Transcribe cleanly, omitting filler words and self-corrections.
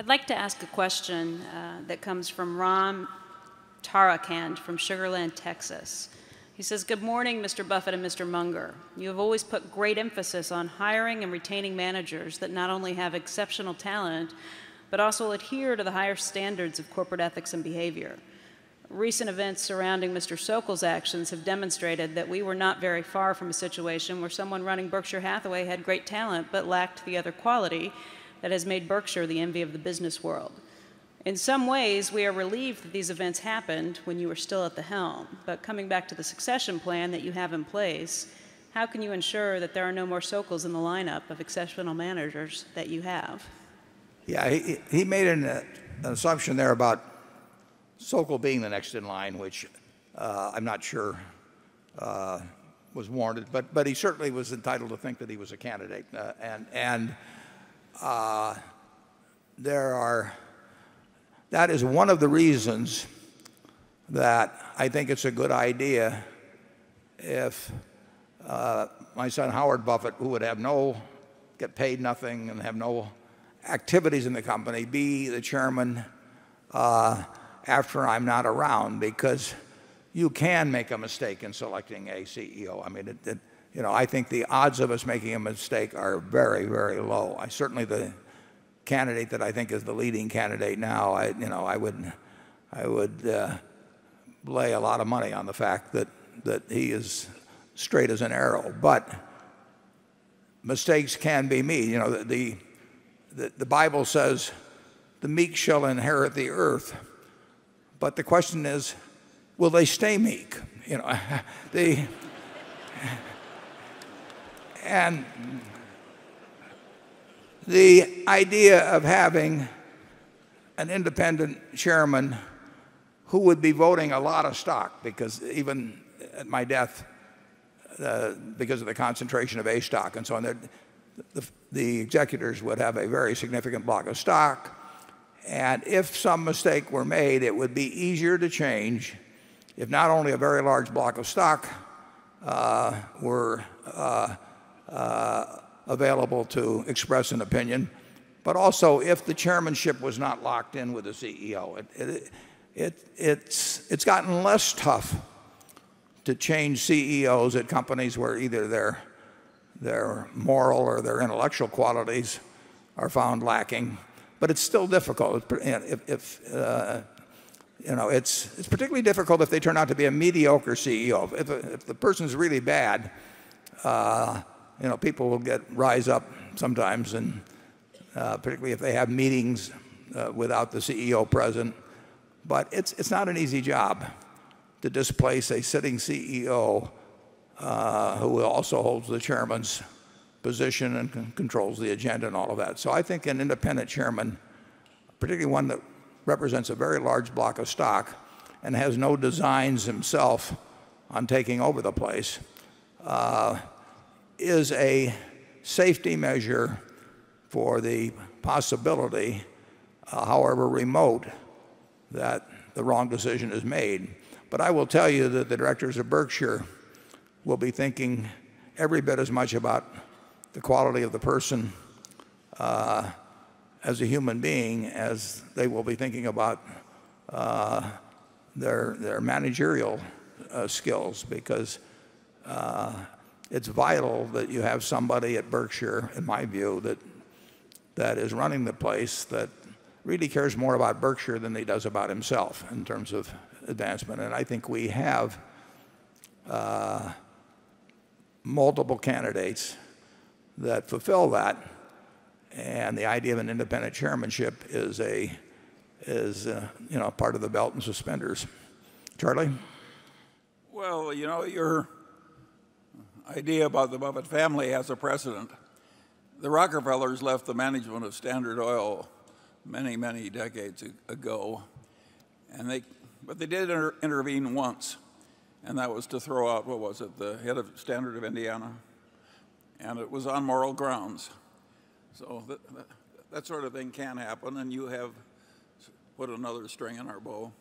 I'd like to ask a question that comes from Ram Tarakand from Sugar Land, Texas. He says, "Good morning, Mr. Buffett and Mr. Munger. You have always put great emphasis on hiring and retaining managers that not only have exceptional talent, but also adhere to the higher standards of corporate ethics and behavior. Recent events surrounding Mr. Sokol's actions have demonstrated that we were not very far from a situation where someone running Berkshire Hathaway had great talent but lacked the other quality that has made Berkshire the envy of the business world. In some ways, we are relieved that these events happened when you were still at the helm. But coming back to the succession plan that you have in place, how can you ensure that there are no more Sokols in the lineup of exceptional managers that you have?" Yeah, he made an assumption there about Sokol being the next in line, which I'm not sure was warranted, but he certainly was entitled to think that he was a candidate. That is one of the reasons that I think it's a good idea if my son Howard Buffett, who would get paid nothing and have no activities in the company, be the chairman after I'm not around, because you can make a mistake in selecting a CEO. I mean, I think the odds of us making a mistake are very, very low. Certainly the candidate that I think is the leading candidate now, I would lay a lot of money on the fact that he is straight as an arrow. But mistakes can be made. The Bible says the meek shall inherit the earth. But the question is, will they stay meek? And the idea of having an independent chairman who would be voting a lot of stock, because even at my death, because of the concentration of A stock and so on, the executors would have a very significant block of stock. And if some mistake were made, it would be easier to change if not only a very large block of stock were available to express an opinion, but also if the chairmanship was not locked in with the CEO. It's gotten less tough to change CEOs at companies where either their moral or their intellectual qualities are found lacking. But it's still difficult. It's particularly difficult if they turn out to be a mediocre CEO. If the person's really bad, people will rise up sometimes, and particularly if they have meetings without the CEO present. But it's not an easy job to displace a sitting CEO who also holds the chairman's position and controls the agenda and all of that. So I think an independent chairman, particularly one that represents a very large block of stock and has no designs himself on taking over the place, is a safety measure for the possibility, however remote, that the wrong decision is made. But I will tell you that the directors of Berkshire will be thinking every bit as much about the quality of the person as a human being as they will be thinking about their managerial skills, because it's vital that you have somebody at Berkshire, in my view, that is running the place that really cares more about Berkshire than he does about himself in terms of advancement. And I think we have multiple candidates that fulfill that, and the idea of an independent chairmanship is part of the belt and suspenders. Charlie? Well, your idea about the Buffett family has a precedent. The Rockefellers left the management of Standard Oil many, many decades ago, but they did intervene once, and that was to throw out, what was it, the head of Standard of Indiana, and it was on moral grounds. So that sort of thing can happen, and you have put another string in our bow.